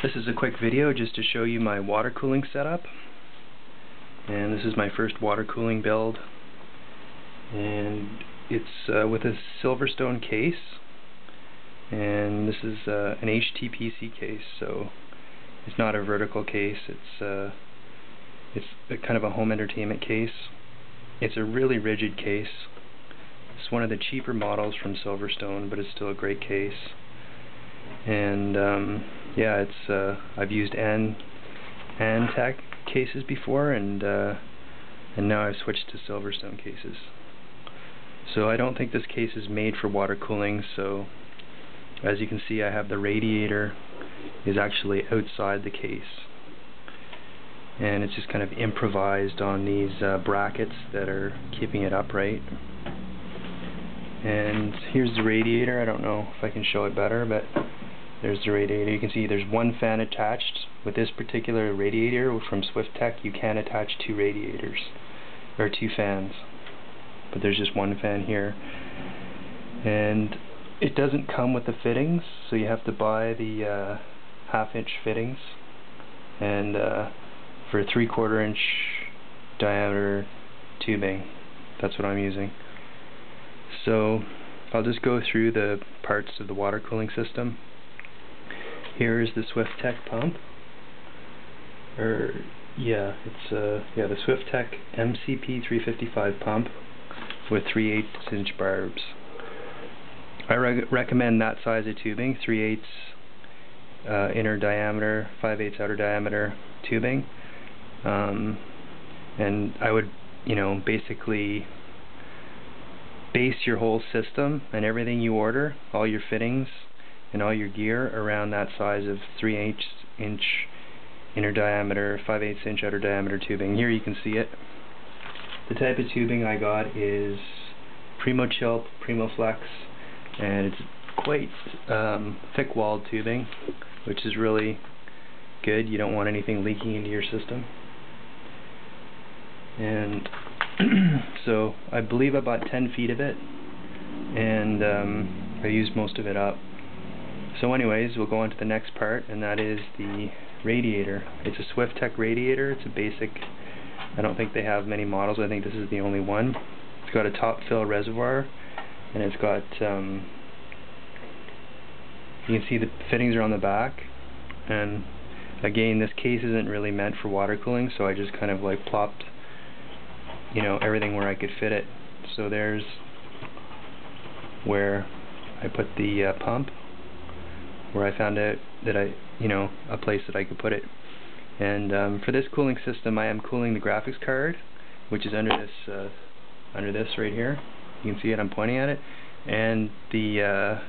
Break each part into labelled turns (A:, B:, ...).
A: This is a quick video just to show you my water cooling setup, and this is my first water cooling build, and it's with a Silverstone case, and this is an HTPC case, so it's not a vertical case, it's a kind of a home entertainment case. It's a really rigid case. It's one of the cheaper models from Silverstone, but it's still a great case. And yeah, it's I've used Antec cases before, and now I've switched to Silverstone cases. So I don't think this case is made for water cooling. So as you can see, I have the radiator is actually outside the case, and it's just kind of improvised on these brackets that are keeping it upright. And here's the radiator. I don't know if I can show it better, but there's the radiator. You can see there's one fan attached. With this particular radiator from Swiftech, you can attach two radiators, or two fans, but there's just one fan here. And it doesn't come with the fittings, so you have to buy the half-inch fittings, and for 3/4 inch diameter tubing. That's what I'm using. So I'll just go through the parts of the water cooling system. Here is the Swiftech pump, the Swiftech MCP 355 pump with 3/8 inch barbs. I recommend that size of tubing, 3/8 inner diameter, 5/8 outer diameter tubing, and I would, basically base your whole system and everything you order, all your fittings and all your gear, around that size of 3/8 inch inner diameter, 5/8 inch outer diameter tubing. Here you can see it. The type of tubing I got is Primo Chill, Primo Flex, and it's quite thick-walled tubing, which is really good. You don't want anything leaking into your system. And so I believe I bought 10 feet of it, and I used most of it up. So anyways, we'll go on to the next part, and that is the radiator. It's a Swiftech radiator. It's a basic. I don't think they have many models. I think this is the only one. It's got a top fill reservoir, and it's got you can see the fittings are on the back. And again, this case isn't really meant for water cooling, so I just kind of like plopped everything where I could fit it. So there's where I put the pump, where I found out that a place that I could put it. And for this cooling system, I am cooling the graphics card, which is under this right here. You can see it. I'm pointing at it, and the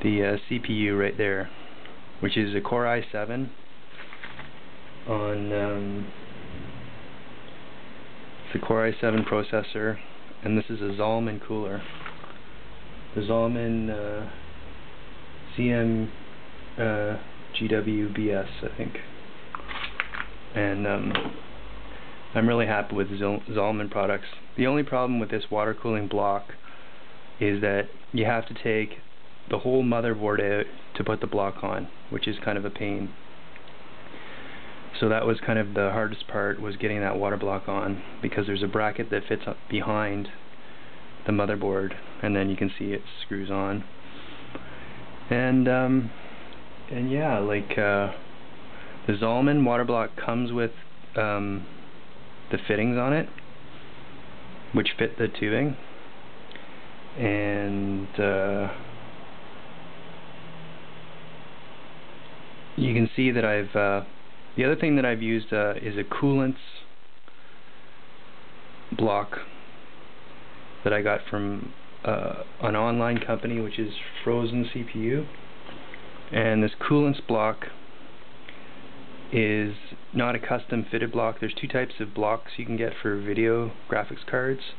A: CPU right there, which is a Core i7 on it's a Core i7 processor, and this is a Zalman cooler. The Zalman GWBS, I think. And I'm really happy with Zalman products. The only problem with this water cooling block is that you have to take the whole motherboard out to put the block on, which is kind of a pain. So that was kind of the hardest part, was getting that water block on, because there's a bracket that fits up behind the motherboard, and then you can see it screws on. And yeah, like the Zalman water block comes with the fittings on it, which fit the tubing, and you can see that I've the other thing that I've used is a Koolance block that I got from an online company, which is Frozen CPU. And this Koolance block is not a custom fitted block. There's two types of blocks you can get for video graphics cards.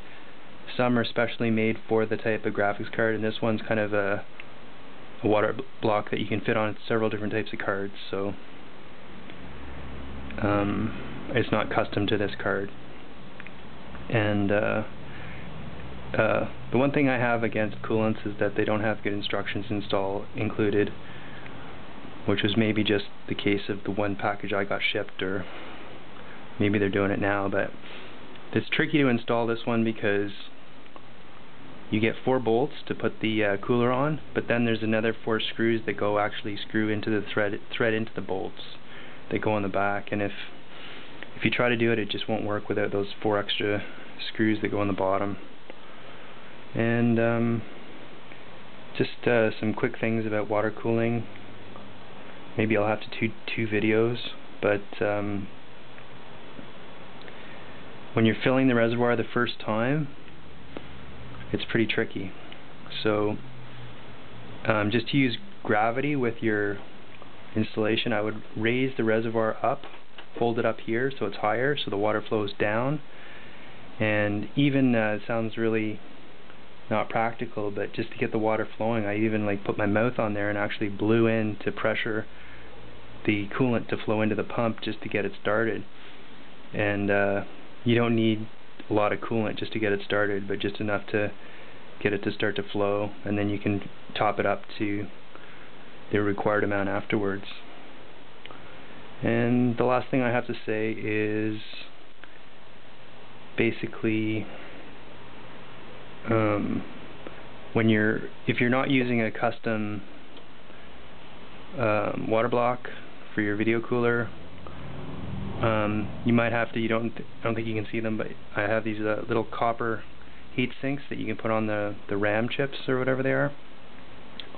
A: Some are specially made for the type of graphics card, and this one's kind of a water block that you can fit on several different types of cards. So it's not custom to this card. And the one thing I have against Koolance is that they don't have good instructions included which was maybe just the case of the one package I got shipped, or maybe they're doing it now. But it's tricky to install this one because you get 4 bolts to put the cooler on, but then there's another 4 screws that go actually screw into the thread into the bolts that go on the back, and if you try to do it, it just won't work without those 4 extra screws that go on the bottom. And just some quick things about water cooling. Maybe I'll have to do 2 videos, but when you're filling the reservoir the first time, it's pretty tricky. So just to use gravity with your installation, I would raise the reservoir up, fold it up here so it's higher, so the water flows down. And even it sounds really not practical, but just to get the water flowing, I even put my mouth on there and actually blew in to pressure the coolant to flow into the pump just to get it started. And you don't need a lot of coolant just to get it started, but just enough to get it to start to flow, and then you can top it up to the required amount afterwards. And the last thing I have to say is basically if you're not using a custom water block for your video cooler, you might have to, I don't think you can see them, but I have these little copper heat sinks that you can put on the RAM chips or whatever they are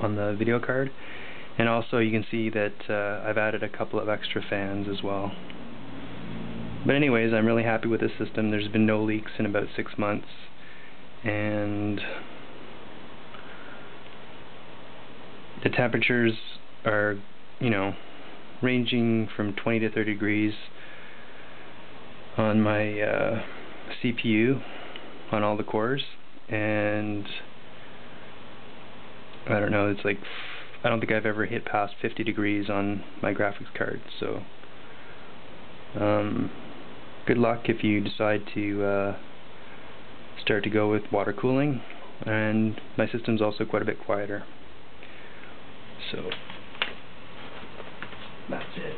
A: on the video card. And also you can see that I've added a couple of extra fans as well. But anyways, I'm really happy with this system. There's been no leaks in about 6 months, and the temperatures are, ranging from 20 to 30 degrees on my CPU on all the cores, and I don't know, it's I don't think I've ever hit past 50 degrees on my graphics card. So good luck if you decide to start to go with water cooling. And my system's also quite a bit quieter. So that's it.